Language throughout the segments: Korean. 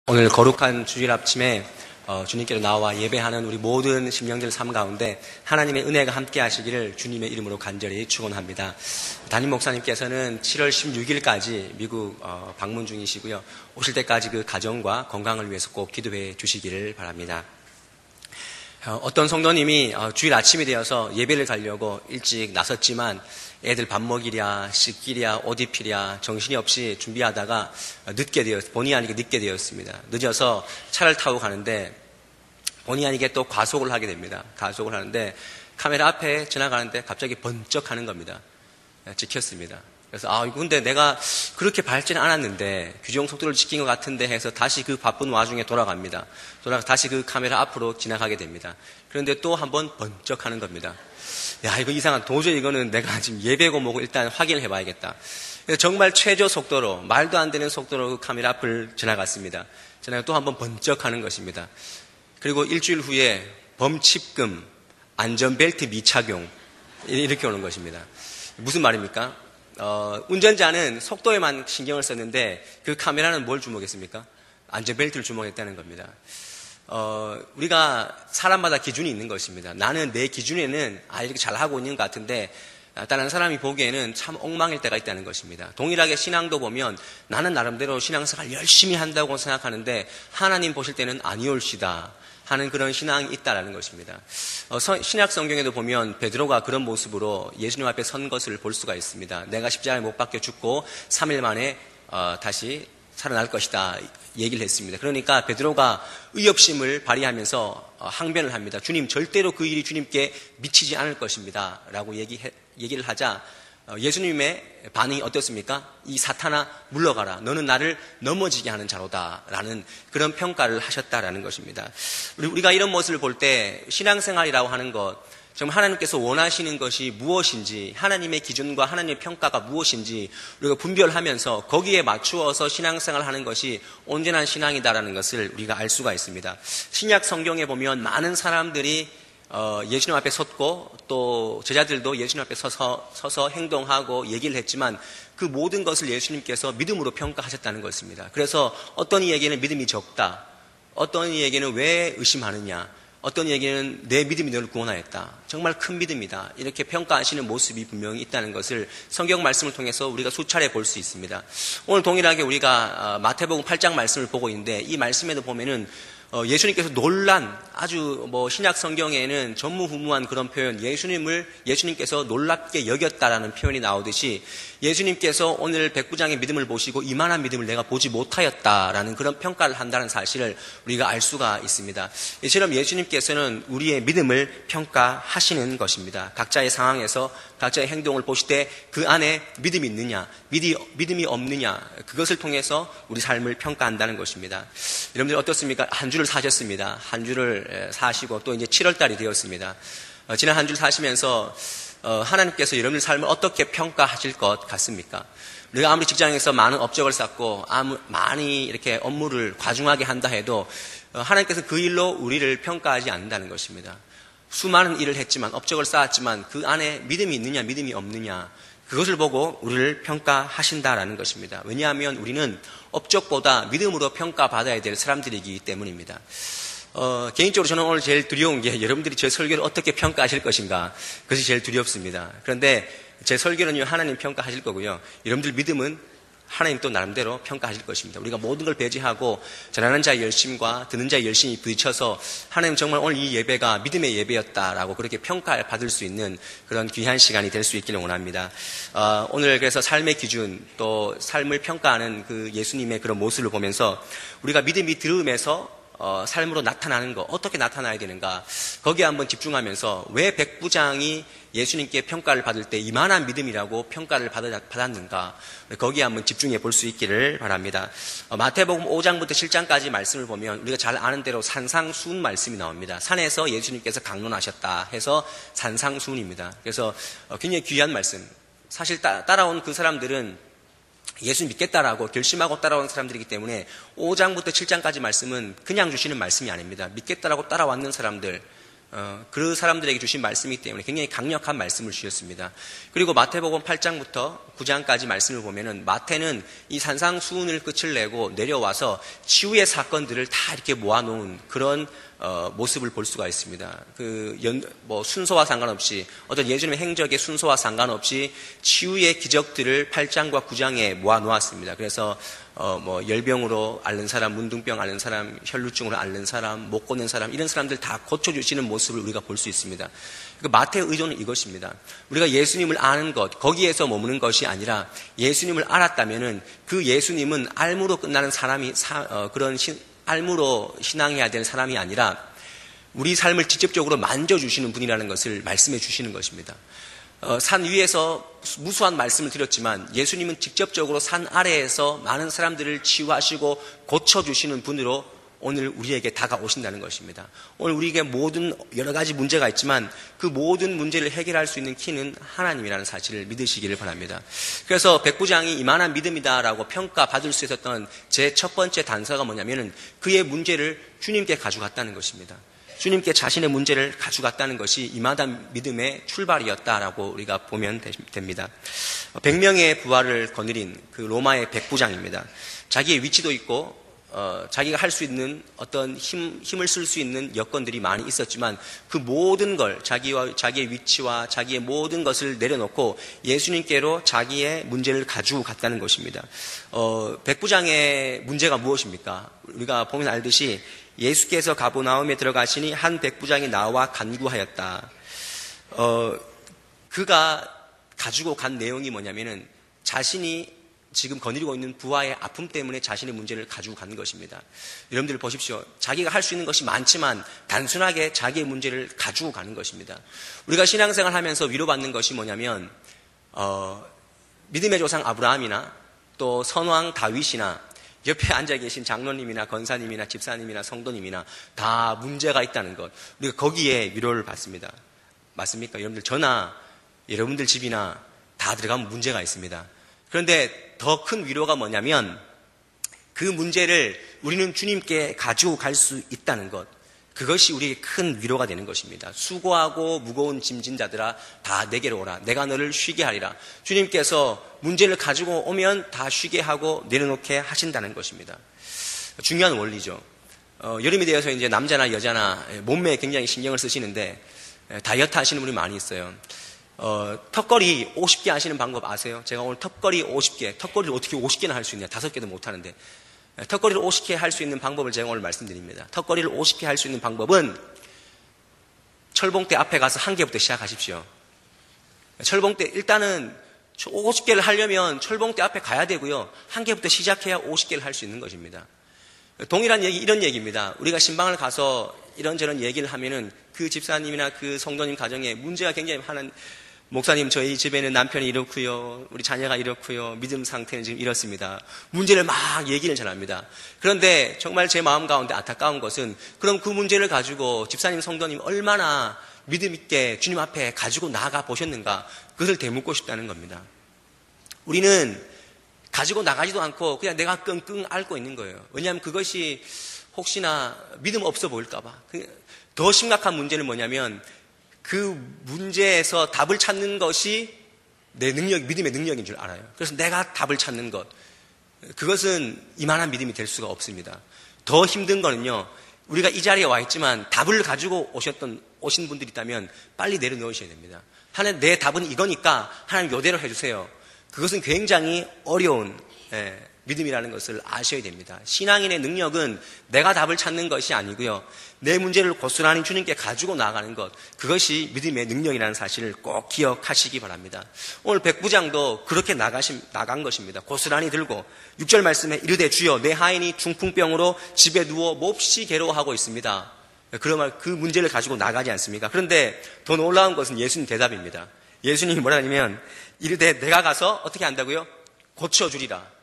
오늘 거룩한 주일 아침에 주님께로 나와 예배하는 우리 모든 심령들 삶 가운데 하나님의 은혜가 함께 하시기를 주님의 이름으로 간절히 축원합니다. 담임 목사님께서는 7월 16일까지 미국 방문 중이시고요. 오실 때까지 그 가정과 건강을 위해서 꼭 기도해 주시기를 바랍니다. 어떤 성도님이 주일 아침이 되어서 예배를 가려고 일찍 나섰지만 애들 밥 먹이랴, 씻기랴, 옷 입히랴 정신이 없이 준비하다가 본의 아니게 늦게 되었습니다. 늦어서 차를 타고 가는데 본의 아니게 또 과속을 하게 됩니다. 과속을 하는데 카메라 앞에 지나가는데 갑자기 번쩍 하는 겁니다. 찍혔습니다. 그래서 근데 내가 그렇게 밟지는 않았는데 규정 속도를 지킨 것 같은데 해서 다시 그 바쁜 와중에 돌아갑니다. 다시 그 카메라 앞으로 지나가게 됩니다. 그런데 또 한번 번쩍 하는 겁니다. 이거 이상한, 도저히 이거는 내가 지금 예배고 뭐고 일단 확인을 해봐야겠다. 그래서 정말 최저 속도로, 말도 안 되는 속도로 그 카메라 앞을 지나갔습니다. 지나가 또 한번 번쩍 하는 것입니다. 그리고 일주일 후에 범칙금, 안전벨트 미착용, 이렇게 오는 것입니다. 무슨 말입니까? 운전자는 속도에만 신경을 썼는데 그 카메라는 뭘 주목했습니까? 안전벨트를 주목했다는 겁니다. 우리가 사람마다 기준이 있는 것입니다. 나는 내 기준에는 이렇게 잘하고 있는 것 같은데 다른 사람이 보기에는 참 엉망일 때가 있다는 것입니다. 동일하게 신앙도 보면 나는 나름대로 신앙생활 열심히 한다고 생각하는데 하나님 보실 때는 아니올시다 하는 그런 신앙이 있다라는 것입니다. 신약 성경에도 보면 베드로가 그런 모습으로 예수님 앞에 선 것을 볼 수가 있습니다. 내가 십자가에 못 박혀 죽고 3일 만에 다시 살아날 것이다 얘기를 했습니다. 그러니까 베드로가 의협심을 발휘하면서 항변을 합니다. 주님, 절대로 그 일이 주님께 미치지 않을 것입니다 라고 얘기를 하자 예수님의 반응이 어떻습니까? 이 사탄아 물러가라. 너는 나를 넘어지게 하는 자로다 라는 그런 평가를 하셨다라는 것입니다. 우리가 이런 모습을 볼 때 신앙생활이라고 하는 것, 정말 하나님께서 원하시는 것이 무엇인지, 하나님의 기준과 하나님의 평가가 무엇인지 우리가 분별하면서 거기에 맞추어서 신앙생활을 하는 것이 온전한 신앙이다라는 것을 우리가 알 수가 있습니다. 신약 성경에 보면 많은 사람들이 예수님 앞에 섰고 또 제자들도 예수님 앞에 서서 행동하고 얘기를 했지만 그 모든 것을 예수님께서 믿음으로 평가하셨다는 것입니다. 그래서 어떤 이에게는 믿음이 적다, 어떤 이에게는 왜 의심하느냐, 어떤 이에게는 내 믿음이 너를 구원하였다, 정말 큰 믿음이다, 이렇게 평가하시는 모습이 분명히 있다는 것을 성경 말씀을 통해서 우리가 수차례 볼 수 있습니다. 오늘 동일하게 우리가 마태복음 8장 말씀을 보고 있는데 이 말씀에도 보면은 예수님께서 놀란, 아주 신약 성경에는 전무후무한 그런 표현, 예수님께서 놀랍게 여겼다라는 표현이 나오듯이 예수님께서 오늘 백부장의 믿음을 보시고 이만한 믿음을 내가 보지 못하였다라는 그런 평가를 한다는 사실을 우리가 알 수가 있습니다. 이처럼 예수님께서는 우리의 믿음을 평가하시는 것입니다. 각자의 상황에서 각자의 행동을 보실 때 그 안에 믿음이 있느냐, 믿음이 없느냐, 그것을 통해서 우리 삶을 평가한다는 것입니다. 여러분들 어떻습니까? 한 주를 사셨습니다. 한 주를 사시고 또 이제 7월달이 되었습니다. 지난 한 주를 사시면서 하나님께서 여러분들 삶을 어떻게 평가하실 것 같습니까? 우리가 아무리 직장에서 많은 업적을 쌓고 많이 이렇게 업무를 과중하게 한다 해도 하나님께서 그 일로 우리를 평가하지 않는다는 것입니다. 수많은 일을 했지만, 업적을 쌓았지만 그 안에 믿음이 있느냐 믿음이 없느냐, 그것을 보고 우리를 평가하신다라는 것입니다. 왜냐하면 우리는 업적보다 믿음으로 평가받아야 될 사람들이기 때문입니다. 개인적으로 저는 오늘 제일 두려운 게 여러분들이 제 설교를 어떻게 평가하실 것인가, 그것이 제일 두렵습니다. 그런데 제 설교는요, 하나님 평가하실 거고요, 여러분들 믿음은 하나님 또 나름대로 평가하실 것입니다. 우리가 모든 걸 배제하고 전하는 자의 열심과 듣는 자의 열심이 부딪혀서 하나님 정말 오늘 이 예배가 믿음의 예배였다라고 그렇게 평가받을 수 있는 그런 귀한 시간이 될 수 있기를 원합니다. 오늘 그래서 삶의 기준, 또 삶을 평가하는 그 예수님의 그런 모습을 보면서 우리가 믿음이 들음에서 삶으로 나타나는 거, 어떻게 나타나야 되는가, 거기에 한번 집중하면서 왜 백부장이 예수님께 평가를 받을 때 이만한 믿음이라고 평가를 받았는가, 거기에 한번 집중해 볼 수 있기를 바랍니다. 마태복음 5장부터 7장까지 말씀을 보면 우리가 잘 아는 대로 산상수훈 말씀이 나옵니다. 산에서 예수님께서 강론하셨다 해서 산상수훈입니다. 그래서 굉장히 귀한 말씀. 사실 따라온 그 사람들은 예수 믿겠다라고 결심하고 따라온 사람들이기 때문에 5장부터 7장까지 말씀은 그냥 주시는 말씀이 아닙니다. 믿겠다라고 따라왔는 사람들, 그 사람들에게 주신 말씀이기 때문에 굉장히 강력한 말씀을 주셨습니다. 그리고 마태복음 8장부터 9장까지 말씀을 보면은 마태는 이 산상수훈을 끝을 내고 내려와서 치유의 사건들을 다 이렇게 모아놓은 그런 모습을 볼 수가 있습니다. 순서와 상관없이 어떤 예수님의 행적의 순서와 상관없이 치유의 기적들을 8장과 9장에 모아놓았습니다. 그래서 열병으로 앓는 사람, 문둥병 앓는 사람, 혈루증으로 앓는 사람, 못 걷는 사람, 이런 사람들 다 고쳐주시는 모습을 우리가 볼 수 있습니다. 마태의 의도는 이것입니다. 우리가 예수님을 아는 것, 거기에서 머무는 것이 아니라 예수님을 알았다면은 그 예수님은 알무로 끝나는 사람이, 알무로 신앙해야 될 사람이 아니라 우리 삶을 직접적으로 만져주시는 분이라는 것을 말씀해 주시는 것입니다. 산 위에서 무수한 말씀을 드렸지만 예수님은 직접적으로 산 아래에서 많은 사람들을 치유하시고 고쳐주시는 분으로 오늘 우리에게 다가오신다는 것입니다. 오늘 우리에게 모든 여러 가지 문제가 있지만 그 모든 문제를 해결할 수 있는 키는 하나님이라는 사실을 믿으시기를 바랍니다. 그래서 백부장이 이만한 믿음이다라고 평가받을 수 있었던 제 첫 번째 단서가 뭐냐면은 그의 문제를 주님께 가져갔다는 것입니다. 주님께 자신의 문제를 가져갔다는 것이 이만한 믿음의 출발이었다라고 우리가 보면 됩니다. 100명의 부하를 거느린 그 로마의 백부장입니다. 자기의 위치도 있고 자기가 할 수 있는 어떤 힘을 쓸 수 있는 여건들이 많이 있었지만 그 모든 걸 자기의 위치와 자기의 모든 것을 내려놓고 예수님께로 자기의 문제를 가지고 갔다는 것입니다. 백부장의 문제가 무엇입니까? 우리가 보면 알듯이 예수께서 가버나움에 들어가시니 한 백부장이 나와 간구하였다. 그가 가지고 간 내용이 뭐냐면은 자신이 지금 거느리고 있는 부하의 아픔 때문에 자신의 문제를 가지고 가는 것입니다. 여러분들 보십시오. 자기가 할 수 있는 것이 많지만 단순하게 자기의 문제를 가지고 가는 것입니다. 우리가 신앙생활 하면서 위로받는 것이 뭐냐면 믿음의 조상 아브라함이나 또 선왕 다윗이나 옆에 앉아 계신 장로님이나 권사님이나 집사님이나 성도님이나 다 문제가 있다는 것. 우리가 거기에 위로를 받습니다. 맞습니까? 여러분들 저나 여러분들 집이나 다 들어가면 문제가 있습니다. 그런데 더 큰 위로가 뭐냐면 그 문제를 우리는 주님께 가지고 갈 수 있다는 것. 그것이 우리에게 큰 위로가 되는 것입니다. 수고하고 무거운 짐진 자들아 다 내게로 오라. 내가 너를 쉬게 하리라. 주님께서 문제를 가지고 오면 다 쉬게 하고 내려놓게 하신다는 것입니다. 중요한 원리죠. 여름이 되어서 이제 남자나 여자나 몸매에 굉장히 신경을 쓰시는데 다이어트 하시는 분이 많이 있어요. 턱걸이 50개 하시는 방법 아세요? 제가 오늘 턱걸이 50개, 턱걸이를 어떻게 50개나 할 수 있냐? 5개도 못 하는데. 턱걸이를 50개 할 수 있는 방법을 제가 오늘 말씀드립니다. 턱걸이를 50개 할 수 있는 방법은 철봉대 앞에 가서 1개부터 시작하십시오. 철봉대, 일단은 50개를 하려면 철봉대 앞에 가야 되고요. 1개부터 시작해야 50개를 할 수 있는 것입니다. 동일한 얘기, 이런 얘기입니다. 우리가 신방을 가서 이런저런 얘기를 하면은 그 집사님이나 그 성도님 가정에 문제가 굉장히 많은, 목사님 저희 집에는 남편이 이렇고요, 우리 자녀가 이렇고요, 믿음 상태는 지금 이렇습니다. 문제를 막 얘기를 전합니다. 그런데 정말 제 마음 가운데 안타까운 것은 그럼 그 문제를 가지고 집사님 성도님 얼마나 믿음 있게 주님 앞에 가지고 나가 보셨는가, 그것을 되묻고 싶다는 겁니다. 우리는 가지고 나가지도 않고 그냥 내가 끙끙 앓고 있는 거예요. 왜냐하면 그것이 혹시나 믿음 없어 보일까 봐. 더 심각한 문제는 뭐냐면 그 문제에서 답을 찾는 것이 내 능력, 믿음의 능력인 줄 알아요. 그래서 내가 답을 찾는 것, 그것은 이만한 믿음이 될 수가 없습니다. 더 힘든 거는요, 우리가 이 자리에 와 있지만 답을 가지고 오신 분들이 있다면 빨리 내려놓으셔야 됩니다. 하나님, 내 답은 이거니까 하나님 이대로 해주세요. 그것은 굉장히 어려운 믿음이라는 것을 아셔야 됩니다. 신앙인의 능력은 내가 답을 찾는 것이 아니고요, 내 문제를 고스란히 주님께 가지고 나가는 것, 그것이 믿음의 능력이라는 사실을 꼭 기억하시기 바랍니다. 오늘 백부장도 그렇게 나간 것입니다. 고스란히 들고 6절 말씀에 이르되 주여 내 하인이 중풍병으로 집에 누워 몹시 괴로워하고 있습니다. 그러면 그 문제를 가지고 나가지 않습니까? 그런데 더 놀라운 것은 예수님 대답입니다. 예수님이 뭐라 하냐면 이르되 내가 가서 어떻게 한다고요? 고쳐주리라.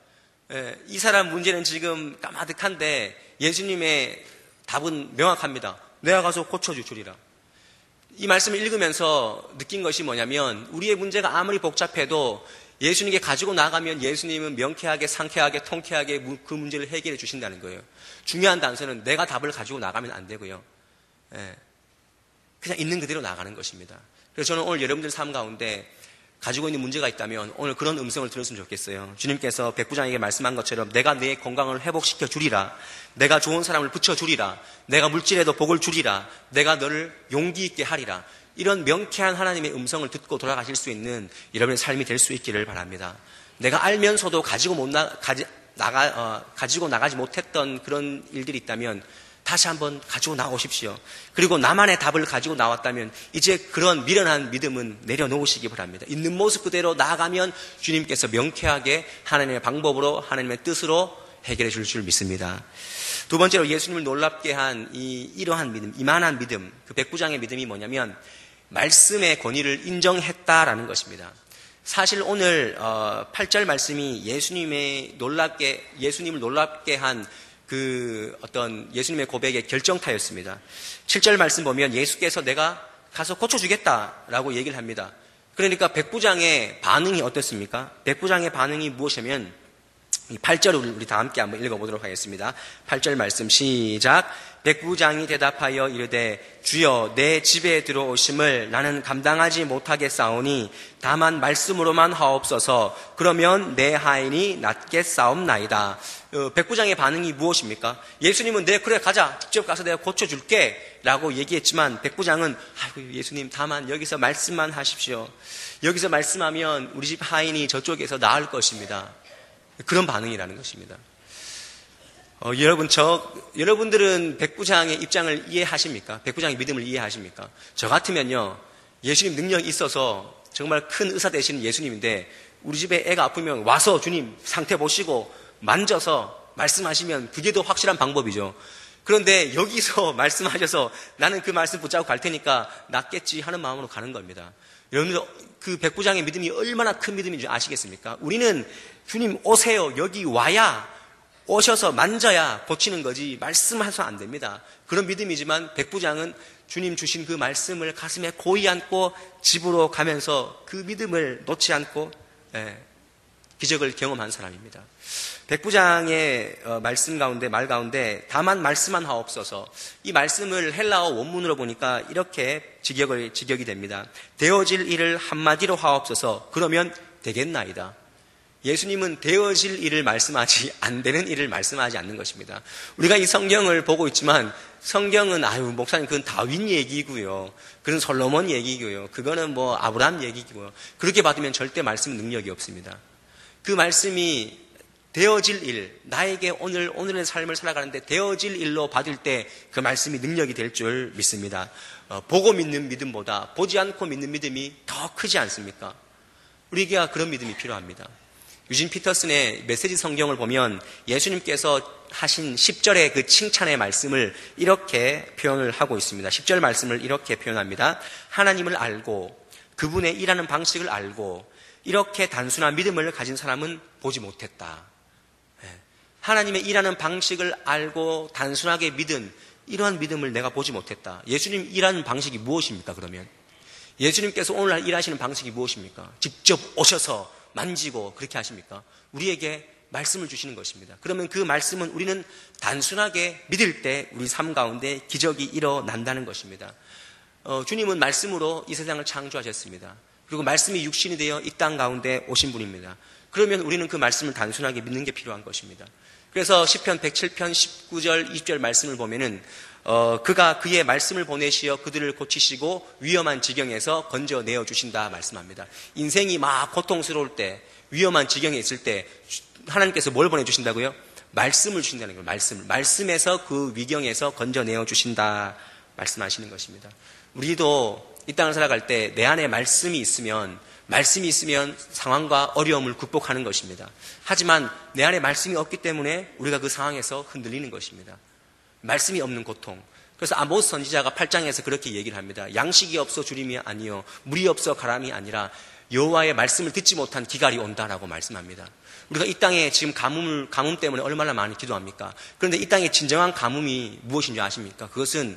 이 사람 문제는 지금 까마득한데 예수님의 답은 명확합니다. 내가 가서 고쳐주리라. 이 말씀을 읽으면서 느낀 것이 뭐냐면 우리의 문제가 아무리 복잡해도 예수님께 가지고 나가면 예수님은 명쾌하게 상쾌하게 통쾌하게 그 문제를 해결해 주신다는 거예요. 중요한 단서는 내가 답을 가지고 나가면 안 되고요. 그냥 있는 그대로 나가는 것입니다. 그래서 저는 오늘 여러분들 삶 가운데 가지고 있는 문제가 있다면 오늘 그런 음성을 들었으면 좋겠어요. 주님께서 백부장에게 말씀한 것처럼 내가 내 건강을 회복시켜 주리라. 내가 좋은 사람을 붙여주리라. 내가 물질에도 복을 주리라. 내가 너를 용기 있게 하리라. 이런 명쾌한 하나님의 음성을 듣고 돌아가실 수 있는 여러분의 삶이 될 수 있기를 바랍니다. 내가 알면서도 가지고 나가지 못했던 그런 일들이 있다면 다시 한번 가지고 나오십시오. 그리고 나만의 답을 가지고 나왔다면 이제 그런 미련한 믿음은 내려놓으시기 바랍니다. 있는 모습 그대로 나아가면 주님께서 명쾌하게 하나님의 방법으로 하나님의 뜻으로 해결해 줄 줄 믿습니다. 두 번째로 예수님을 놀랍게 한 이러한 믿음, 이만한 믿음, 그 백부장의 믿음이 뭐냐면 말씀의 권위를 인정했다라는 것입니다. 사실 오늘 8절 말씀이 예수님을 놀랍게 한 그 어떤 예수님의 고백의 결정타였습니다. 7절 말씀 보면 예수께서 내가 가서 고쳐주겠다라고 얘기를 합니다. 그러니까 백부장의 반응이 어떻습니까? 백부장의 반응이 무엇이냐면 8절을 우리 다 함께 한번 읽어보도록 하겠습니다. 8절 말씀 시작. 백부장이 대답하여 이르되 주여 내 집에 들어오심을 나는 감당하지 못하겠사오니 다만 말씀으로만 하옵소서. 그러면 내 하인이 낫겠사옵나이다. 백부장의 반응이 무엇입니까? 예수님은 그래 가자, 직접 가서 내가 고쳐줄게 라고 얘기했지만 백부장은 아이고 예수님 다만 여기서 말씀만 하십시오. 여기서 말씀하면 우리 집 하인이 저쪽에서 나을 것입니다. 그런 반응이라는 것입니다. 여러분들은 백부장의 입장을 이해하십니까? 백부장의 믿음을 이해하십니까? 저 같으면요, 예수님 능력이 있어서 정말 큰 의사 되시는 예수님인데, 우리 집에 애가 아프면 와서 주님 상태 보시고 만져서 말씀하시면 그게 더 확실한 방법이죠. 그런데 여기서 말씀하셔서 나는 그 말씀 붙잡고 갈 테니까 낫겠지 하는 마음으로 가는 겁니다. 여러분들 그 백부장의 믿음이 얼마나 큰 믿음인지 아시겠습니까? 우리는 주님 오세요. 여기 와야 오셔서 만져야 고치는 거지 말씀해서 안 됩니다. 그런 믿음이지만 백부장은 주님 주신 그 말씀을 가슴에 고이 안고 집으로 가면서 그 믿음을 놓지 않고 기적을 경험한 사람입니다. 백부장의 말 가운데 다만 말씀만 하옵소서. 이 말씀을 헬라어 원문으로 보니까 이렇게 직역이 됩니다. 되어질 일을 한마디로 하옵소서. 그러면 되겠나이다. 예수님은 되어질 일을 말씀하지 안 되는 일을 말씀하지 않는 것입니다. 우리가 이 성경을 보고 있지만 성경은 목사님 그건 다윈 얘기고요. 그건 솔로몬 얘기고요. 그거는 뭐 아브라함 얘기고요. 그렇게 받으면 절대 말씀 능력이 없습니다. 그 말씀이 되어질 일, 나에게 오늘의 삶을 살아가는데 되어질 일로 받을 때 그 말씀이 능력이 될 줄 믿습니다. 보고 믿는 믿음보다 보지 않고 믿는 믿음이 더 크지 않습니까? 우리에게 그런 믿음이 필요합니다. 유진 피터슨의 메시지 성경을 보면 예수님께서 하신 10절의 그 칭찬의 말씀을 이렇게 표현을 하고 있습니다. 10절 말씀을 이렇게 표현합니다. 하나님을 알고 그분의 일하는 방식을 알고 이렇게 단순한 믿음을 가진 사람은 보지 못했다. 하나님의 일하는 방식을 알고 단순하게 믿은 이러한 믿음을 내가 보지 못했다. 예수님 일하는 방식이 무엇입니까? 그러면 예수님께서 오늘날 일하시는 방식이 무엇입니까? 직접 오셔서 만지고 그렇게 하십니까? 우리에게 말씀을 주시는 것입니다. 그러면 그 말씀은 우리는 단순하게 믿을 때 우리 삶 가운데 기적이 일어난다는 것입니다. 주님은 말씀으로 이 세상을 창조하셨습니다. 그리고 말씀이 육신이 되어 이 땅 가운데 오신 분입니다. 그러면 우리는 그 말씀을 단순하게 믿는 게 필요한 것입니다. 그래서 시편 107편 19절 20절 말씀을 보면은 그가 그의 말씀을 보내시어 그들을 고치시고 위험한 지경에서 건져내어 주신다 말씀합니다. 인생이 막 고통스러울 때 위험한 지경에 있을 때 하나님께서 뭘 보내주신다고요? 말씀을 주신다는 거예요. 말씀에서 그 위경에서 건져내어 주신다 말씀하시는 것입니다. 우리도 이 땅을 살아갈 때 내 안에 말씀이 있으면 상황과 어려움을 극복하는 것입니다. 하지만 내 안에 말씀이 없기 때문에 우리가 그 상황에서 흔들리는 것입니다. 말씀이 없는 고통. 그래서 아모스 선지자가 8장에서 그렇게 얘기를 합니다. 양식이 없어 주림이 아니요 물이 없어 가람이 아니라 여호와의 말씀을 듣지 못한 기갈이 온다라고 말씀합니다. 우리가 이 땅에 지금 가뭄 때문에 얼마나 많이 기도합니까? 그런데 이 땅의 진정한 가뭄이 무엇인지 아십니까? 그것은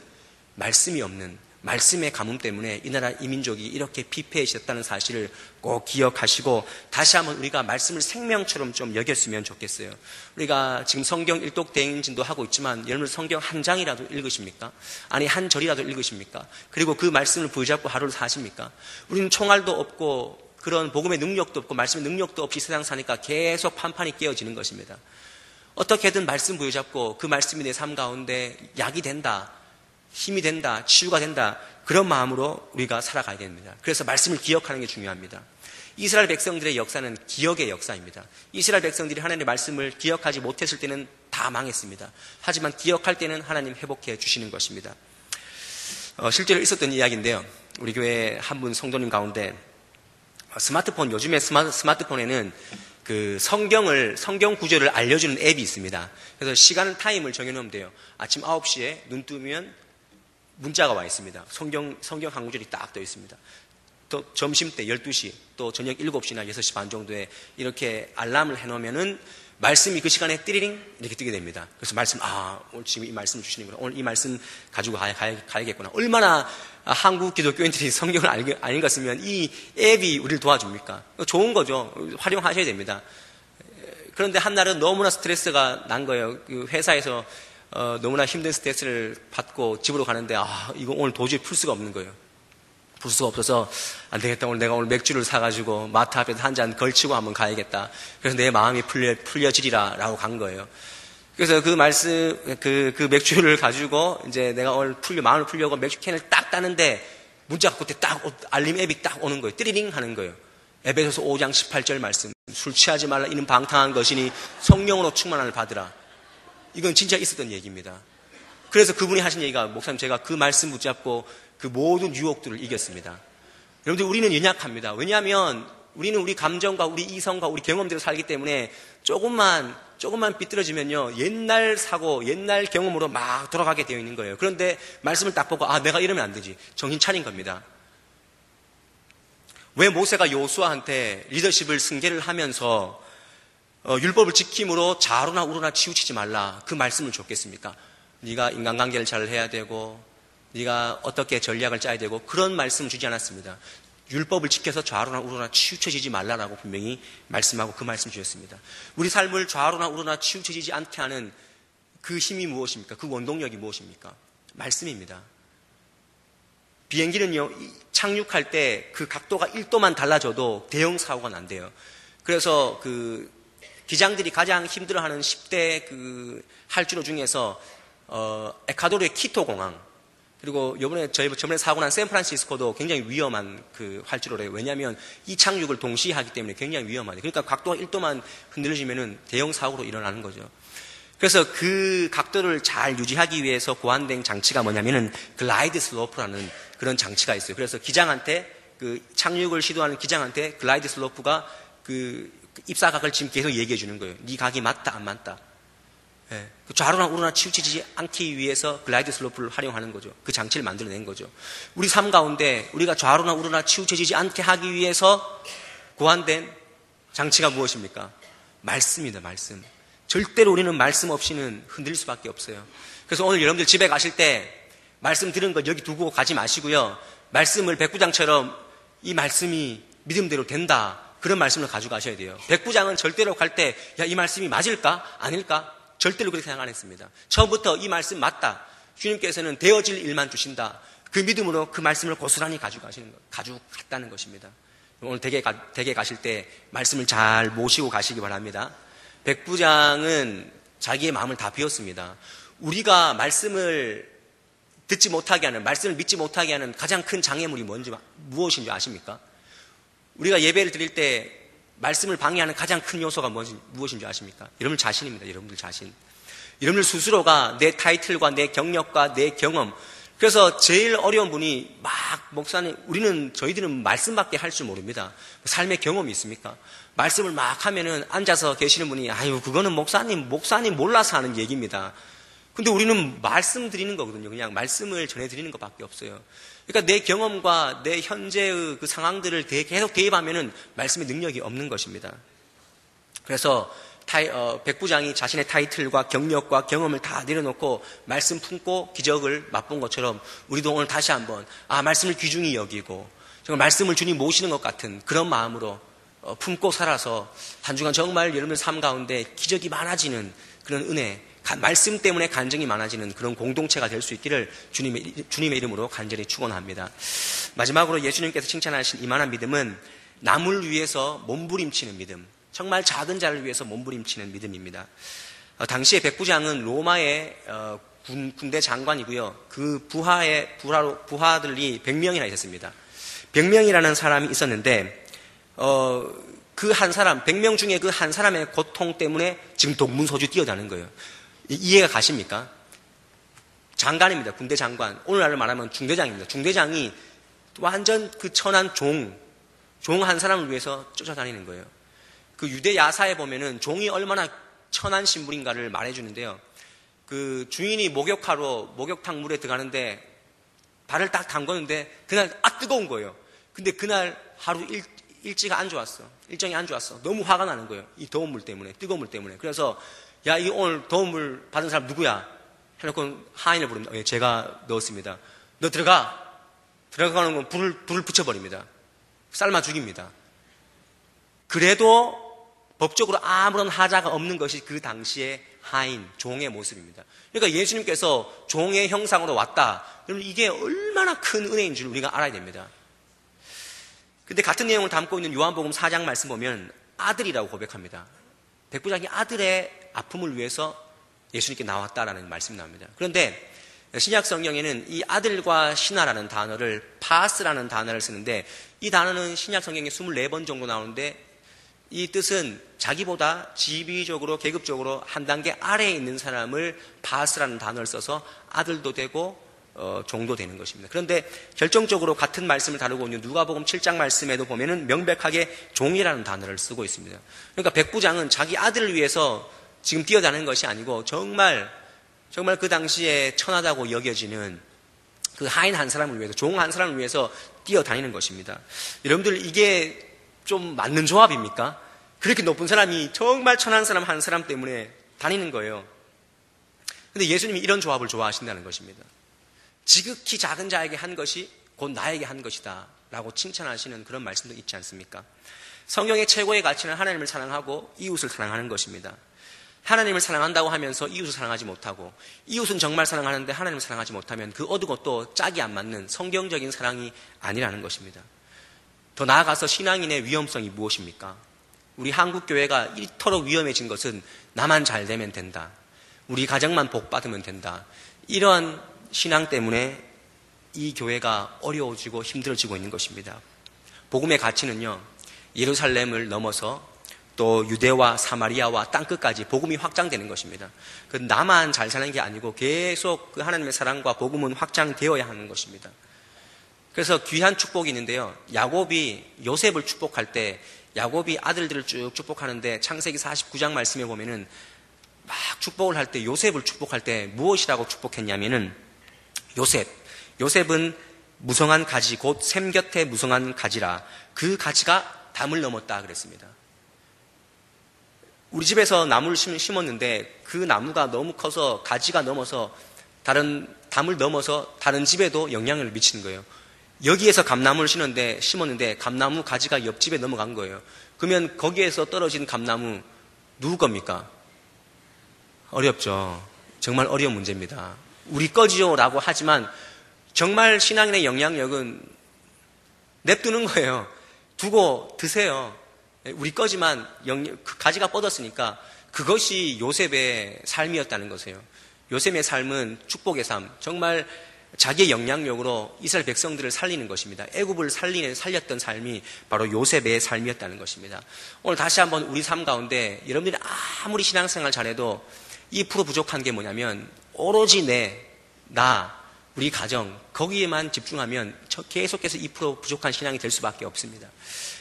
말씀이 없는 말씀의 가뭄 때문에 이 나라 이 민족이 이렇게 피폐해졌다는 사실을 꼭 기억하시고 다시 한번 우리가 말씀을 생명처럼 좀 여겼으면 좋겠어요. 우리가 지금 성경 일독 대행진도 하고 있지만 여러분 성경 한 장이라도 읽으십니까? 아니 한 절이라도 읽으십니까? 그리고 그 말씀을 부여잡고 하루를 사십니까? 우리는 총알도 없고 그런 복음의 능력도 없고 말씀의 능력도 없이 세상 사니까 계속 판판이 깨어지는 것입니다. 어떻게든 말씀 부여잡고 그 말씀이 내 삶 가운데 약이 된다, 힘이 된다, 치유가 된다, 그런 마음으로 우리가 살아가야 됩니다. 그래서 말씀을 기억하는 게 중요합니다. 이스라엘 백성들의 역사는 기억의 역사입니다. 이스라엘 백성들이 하나님의 말씀을 기억하지 못했을 때는 다 망했습니다. 하지만 기억할 때는 하나님 회복해 주시는 것입니다. 실제로 있었던 이야기인데요. 우리 교회 한 분 성도님 가운데 스마트폰, 요즘에 스마트폰에는 그 성경 구절을 알려주는 앱이 있습니다. 그래서 시간 타임을 정해놓으면 돼요. 아침 9시에 눈 뜨면 문자가 와 있습니다. 성경 한 구절이 딱 떠 있습니다. 또 점심 때 12시, 또 저녁 7시나 6시 반 정도에 이렇게 알람을 해놓으면은 말씀이 그 시간에 띠리링 이렇게 뜨게 됩니다. 그래서 오늘 지금 이 말씀을 주시는구나. 오늘 이 말씀 가지고 가야겠구나. 얼마나 한국 기독교인들이 성경을 안 읽었으면 이 앱이 우리를 도와줍니까? 좋은 거죠. 활용하셔야 됩니다. 그런데 한날은 너무나 스트레스가 난 거예요. 그 회사에서 너무나 힘든 스트레스를 받고 집으로 가는데 이거 오늘 도저히 풀 수가 없는 거예요. 풀 수가 없어서 안 되겠다. 내가 오늘 맥주를 사가지고 마트 앞에서 한 잔 걸치고 한번 가야겠다. 그래서 내 마음이 풀려지리라 라고 간 거예요. 그래서 그 그 맥주를 가지고 이제 내가 오늘 마음을 풀려고 맥주 캔을 딱 따는데 문자가 그때 딱 알림 앱이 딱 오는 거예요. 띠리링 하는 거예요. 에베소서 5장 18절 말씀. 술 취하지 말라. 이는 방탕한 것이니 성령으로 충만함을 받으라. 이건 진짜 있었던 얘기입니다. 그래서 그분이 하신 얘기가, 목사님 제가 그 말씀 붙잡고 그 모든 유혹들을 이겼습니다. 여러분들 우리는 연약합니다. 왜냐하면 우리는 우리 감정과 우리 이성과 우리 경험대로 살기 때문에 조금만 삐뚤어지면요 옛날 사고, 옛날 경험으로 막 돌아가게 되어 있는 거예요. 그런데 말씀을 딱 보고 내가 이러면 안 되지. 정신 차린 겁니다. 왜 모세가 여호수아한테 리더십을 승계를 하면서 율법을 지킴으로 좌로나 우로나 치우치지 말라 그 말씀을 줬겠습니까? 네가 인간관계를 잘 해야 되고 네가 어떻게 전략을 짜야 되고 그런 말씀을 주지 않았습니다. 율법을 지켜서 좌로나 우로나 치우쳐지지 말라라고 분명히 말씀하고 그 말씀 주셨습니다. 우리 삶을 좌로나 우로나 치우쳐지지 않게 하는 그 힘이 무엇입니까? 그 원동력이 무엇입니까? 말씀입니다. 비행기는요 착륙할 때 그 각도가 1도만 달라져도 대형 사고가 난대요. 그래서 그 기장들이 가장 힘들어하는 10대 그 활주로 중에서 에콰도르의 키토 공항, 그리고 저번에 사고 난 샌프란시스코도 굉장히 위험한 그 활주로래요. 왜냐하면 이 착륙을 동시에 하기 때문에 굉장히 위험하대요. 그러니까 각도가 1도만 흔들리면은 대형 사고로 일어나는 거죠. 그래서 그 각도를 잘 유지하기 위해서 고안된 장치가 뭐냐면은 글라이드 슬로프라는 그런 장치가 있어요. 그래서 기장한테 그 착륙을 시도하는 기장한테 글라이드 슬로프가 그 입사각을 지금 계속 얘기해 주는 거예요. 네 각이 맞다 안 맞다. 예, 좌로나 우로나 치우치지 않기 위해서 글라이드 슬로프를 활용하는 거죠. 그 장치를 만들어낸 거죠. 우리 삶 가운데 우리가 좌로나 우로나 치우쳐지지 않게 하기 위해서 고안된 장치가 무엇입니까? 말씀입니다. 말씀. 절대로 우리는 말씀 없이는 흔들릴 수밖에 없어요. 그래서 오늘 여러분들 집에 가실 때 말씀 들은 거 여기 두고 가지 마시고요. 말씀을 백부장처럼 이 말씀이 믿음대로 된다. 그런 말씀을 가지고 가셔야 돼요. 백부장은 절대로 갈 때 이 말씀이 맞을까? 아닐까? 절대로 그렇게 생각 안 했습니다. 처음부터 이 말씀 맞다. 주님께서는 되어질 일만 주신다. 그 믿음으로 그 말씀을 고스란히 가지고 갔다는 것입니다. 오늘 댁에 가실 때 말씀을 잘 모시고 가시기 바랍니다. 백부장은 자기의 마음을 다 비웠습니다. 우리가 말씀을 듣지 못하게 하는, 말씀을 믿지 못하게 하는 가장 큰 장애물이 무엇인지 아십니까? 우리가 예배를 드릴 때 말씀을 방해하는 가장 큰 요소가 무엇인지 아십니까? 여러분 자신입니다. 여러분들 자신. 여러분들 스스로가 내 타이틀과 내 경력과 내 경험. 그래서 제일 어려운 분이 목사님, 저희들은 말씀밖에 할 줄 모릅니다. 삶의 경험이 있습니까? 말씀을 막 하면은 앉아서 계시는 분이 그거는 목사님 몰라서 하는 얘기입니다. 근데 우리는 말씀 드리는 거거든요. 그냥 말씀을 전해드리는 것밖에 없어요. 그러니까 내 경험과 내 현재의 그 상황들을 계속 대입하면은 말씀의 능력이 없는 것입니다. 그래서 백부장이 자신의 타이틀과 경력과 경험을 다 내려놓고 말씀 품고 기적을 맛본 것처럼 우리도 오늘 다시 한번 말씀을 귀중히 여기고 정말 말씀을 주님 모시는 것 같은 그런 마음으로 품고 살아서 한 주간 정말 여러분의 삶 가운데 기적이 많아지는 그런 은혜, 말씀 때문에 간증이 많아지는 그런 공동체가 될 수 있기를 주님의 이름으로 간절히 축원합니다. 마지막으로 예수님께서 칭찬하신 이만한 믿음은 남을 위해서 몸부림치는 믿음, 정말 작은 자를 위해서 몸부림치는 믿음입니다. 당시에 백부장은 로마의 군대 장관이고요. 그 부하들이 100명이나 있었습니다. 100명이라는 사람이 있었는데 그 한 사람, 100명 중에 그 한 사람의 고통 때문에 지금 동문서주 뛰어다는 거예요. 이해가 가십니까? 장관입니다. 군대 장관. 오늘날로 말하면 중대장입니다. 중대장이 완전 그 천한 종 한 사람을 위해서 쫓아다니는 거예요. 그 유대 야사에 보면은 종이 얼마나 천한 신분인가를 말해주는데요. 그 주인이 목욕탕 물에 들어가는데 발을 딱 담궜는데 그날 뜨거운 거예요. 근데 그날 하루 일정이 안 좋았어. 너무 화가 나는 거예요. 이 더운 물 때문에, 뜨거운 물 때문에. 그래서 야, 이 오늘 더운 물 받은 사람 누구야? 해놓고 하인을 부릅니다. 예, 제가 넣었습니다. 너 들어가는 건 불을 붙여버립니다. 삶아 죽입니다. 그래도 법적으로 아무런 하자가 없는 것이 그 당시의 하인, 종의 모습입니다. 그러니까 예수님께서 종의 형상으로 왔다. 여러분 이게 얼마나 큰 은혜인 줄 우리가 알아야 됩니다. 근데 같은 내용을 담고 있는 요한복음 4장 말씀 보면 아들이라고 고백합니다. 백부장이 아들의 아픔을 위해서 예수님께 나왔다라는 말씀이 나옵니다. 그런데 신약 성경에는 이 아들과 신하라는 단어를 파스라는 단어를 쓰는데 이 단어는 신약 성경에 24번 정도 나오는데 이 뜻은 자기보다 지위적으로 계급적으로 한 단계 아래에 있는 사람을 파스라는 단어를 써서 아들도 되고 종도 되는 것입니다. 그런데 결정적으로 같은 말씀을 다루고 있는 누가복음 7장 말씀에도 보면은 명백하게 종이라는 단어를 쓰고 있습니다. 그러니까 백부장은 자기 아들을 위해서 지금 뛰어다니는 것이 아니고 정말 그 당시에 천하다고 여겨지는 그 하인 한 사람을 위해서, 종 한 사람을 위해서 뛰어다니는 것입니다. 여러분들 이게 좀 맞는 조합입니까? 그렇게 높은 사람이 정말 천한 사람 한 사람 때문에 다니는 거예요. 그런데 예수님이 이런 조합을 좋아하신다는 것입니다. 지극히 작은 자에게 한 것이 곧 나에게 한 것이다 라고 칭찬하시는 그런 말씀도 있지 않습니까? 성경의 최고의 가치는 하나님을 사랑하고 이웃을 사랑하는 것입니다. 하나님을 사랑한다고 하면서 이웃을 사랑하지 못하고 이웃은 정말 사랑하는데 하나님을 사랑하지 못하면 그 어느 것도 짝이 안 맞는 성경적인 사랑이 아니라는 것입니다. 더 나아가서 신앙인의 위험성이 무엇입니까? 우리 한국교회가 이토록 위험해진 것은 나만 잘 되면 된다. 우리 가정만 복 받으면 된다. 이러한 신앙 때문에 이 교회가 어려워지고 힘들어지고 있는 것입니다. 복음의 가치는요, 예루살렘을 넘어서 또 유대와 사마리아와 땅끝까지 복음이 확장되는 것입니다. 그 나만 잘 사는 게 아니고 계속 그 하나님의 사랑과 복음은 확장되어야 하는 것입니다. 그래서 귀한 축복이 있는데요. 야곱이 요셉을 축복할 때 야곱이 아들들을 쭉 축복하는데 창세기 49장 말씀에 보면은 막 축복을 할 때 요셉을 축복할 때 무엇이라고 축복했냐면은 요셉은 무성한 가지 곧 샘 곁에 무성한 가지라 그 가지가 담을 넘었다 그랬습니다. 우리 집에서 나무를 심었는데 그 나무가 너무 커서 가지가 넘어서 담을 넘어서 다른 집에도 영향을 미치는 거예요. 여기에서 감나무를 심었는데 감나무 가지가 옆집에 넘어간 거예요. 그러면 거기에서 떨어진 감나무 누구 겁니까? 어렵죠. 정말 어려운 문제입니다. 우리 거지요라고 하지만 정말 신앙인의 영향력은 냅두는 거예요. 두고 드세요. 우리 거지만 그 가지가 뻗었으니까 그것이 요셉의 삶이었다는 것이에요. 요셉의 삶은 축복의 삶, 정말 자기의 영향력으로 이스라엘 백성들을 살리는 것입니다. 애굽을 살렸던 삶이 바로 요셉의 삶이었다는 것입니다. 오늘 다시 한번 우리 삶 가운데 여러분들이 아무리 신앙생활 잘해도 2% 부족한 게 뭐냐면 오로지 우리 가정 거기에만 집중하면 계속해서 2% 부족한 신앙이 될 수밖에 없습니다.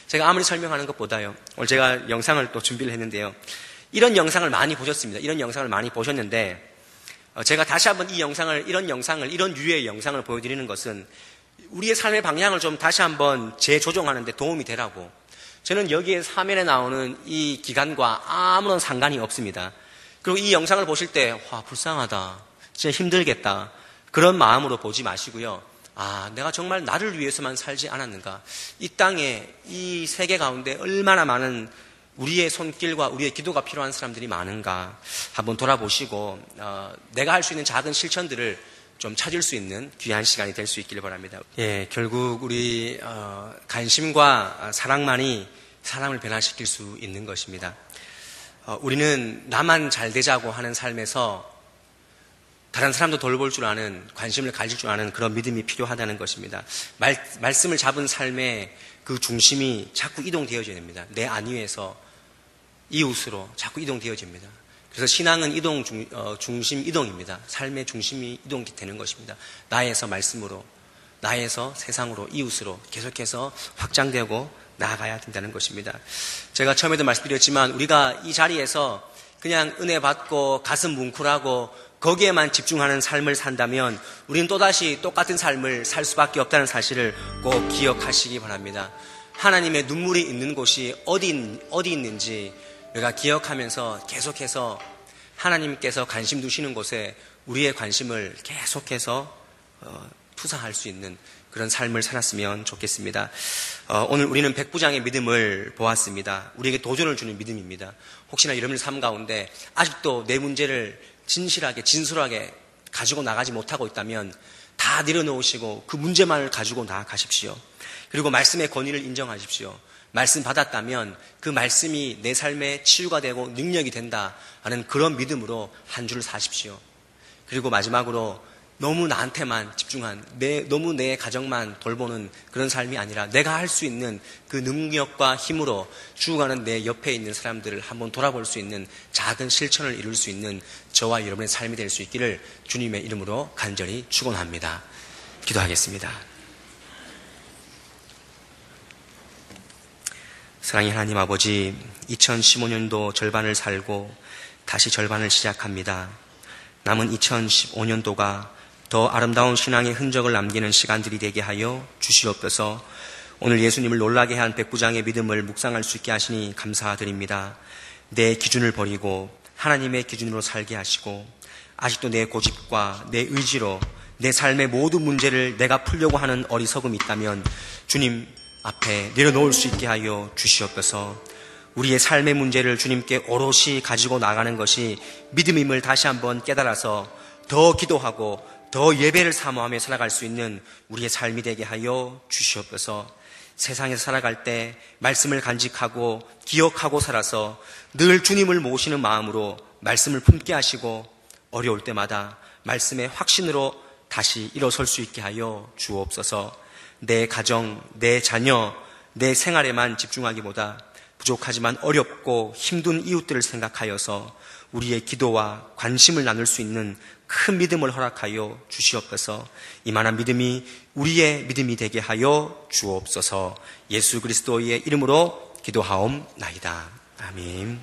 제가 아무리 설명하는 것보다요. 오늘 제가 영상을 또 준비를 했는데요. 이런 영상을 많이 보셨습니다. 이런 영상을 많이 보셨는데 제가 다시 한번 이런 유의 영상을 보여드리는 것은 우리의 삶의 방향을 좀 다시 한번 재조정하는 데 도움이 되라고 저는 여기에 화면에 나오는 이 기간과 아무런 상관이 없습니다. 그리고 이 영상을 보실 때, 와, 불쌍하다. 진짜 힘들겠다. 그런 마음으로 보지 마시고요. 아, 내가 정말 나를 위해서만 살지 않았는가. 이 땅에, 이 세계 가운데 얼마나 많은 우리의 손길과 우리의 기도가 필요한 사람들이 많은가. 한번 돌아보시고, 내가 할 수 있는 작은 실천들을 좀 찾을 수 있는 귀한 시간이 될 수 있기를 바랍니다. 예, 결국 우리 관심과 사랑만이 사람을 변화시킬 수 있는 것입니다. 우리는 나만 잘 되자고 하는 삶에서 다른 사람도 돌볼 줄 아는, 관심을 가질 줄 아는 그런 믿음이 필요하다는 것입니다. 말씀을 잡은 삶의 그 중심이 자꾸 이동되어져야 됩니다. 내 안위에서 이웃으로 자꾸 이동되어집니다. 그래서 신앙은 중심 이동입니다. 삶의 중심이 이동되는 것입니다. 나에서 말씀으로, 나에서 세상으로, 이웃으로 계속해서 확장되고 나아가야 된다는 것입니다. 제가 처음에도 말씀드렸지만 우리가 이 자리에서 그냥 은혜 받고 가슴 뭉클하고 거기에만 집중하는 삶을 산다면 우리는 또다시 똑같은 삶을 살 수밖에 없다는 사실을 꼭 기억하시기 바랍니다. 하나님의 눈물이 있는 곳이 어디 있는지 우리가 기억하면서 계속해서 하나님께서 관심 두시는 곳에 우리의 관심을 계속해서 투사할 수 있는 그런 삶을 살았으면 좋겠습니다. 오늘 우리는 백부장의 믿음을 보았습니다. 우리에게 도전을 주는 믿음입니다. 혹시나 여러분의 삶 가운데 아직도 내 문제를 진실하게 진솔하게 가지고 나가지 못하고 있다면 다 내려놓으시고 그 문제만을 가지고 나아가십시오. 그리고 말씀의 권위를 인정하십시오. 말씀 받았다면 그 말씀이 내 삶에 치유가 되고 능력이 된다 하는 그런 믿음으로 한 주를 사십시오. 그리고 마지막으로 너무 나한테만 집중한, 너무 내 가정만 돌보는 그런 삶이 아니라 내가 할 수 있는 그 능력과 힘으로 죽어가는 내 옆에 있는 사람들을 한번 돌아볼 수 있는 작은 실천을 이룰 수 있는 저와 여러분의 삶이 될 수 있기를 주님의 이름으로 간절히 축원합니다. 기도하겠습니다. 사랑의 하나님 아버지, 2015년도 절반을 살고 다시 절반을 시작합니다. 남은 2015년도가 더 아름다운 신앙의 흔적을 남기는 시간들이 되게 하여 주시옵소서. 오늘 예수님을 놀라게 한 백부장의 믿음을 묵상할 수 있게 하시니 감사드립니다. 내 기준을 버리고 하나님의 기준으로 살게 하시고 아직도 내 고집과 내 의지로 내 삶의 모든 문제를 내가 풀려고 하는 어리석음이 있다면 주님 앞에 내려놓을 수 있게 하여 주시옵소서. 우리의 삶의 문제를 주님께 오롯이 가지고 나가는 것이 믿음임을 다시 한번 깨달아서 더 기도하고 더 예배를 사모하며 살아갈 수 있는 우리의 삶이 되게 하여 주시옵소서. 세상에서 살아갈 때 말씀을 간직하고 기억하고 살아서 늘 주님을 모시는 마음으로 말씀을 품게 하시고 어려울 때마다 말씀의 확신으로 다시 일어설 수 있게 하여 주옵소서. 내 가정, 내 자녀, 내 생활에만 집중하기보다 부족하지만 어렵고 힘든 이웃들을 생각하여서 우리의 기도와 관심을 나눌 수 있는 큰 믿음을 허락하여 주시옵소서. 이만한 믿음이 우리의 믿음이 되게 하여 주옵소서. 예수 그리스도의 이름으로 기도하옵나이다. 아멘.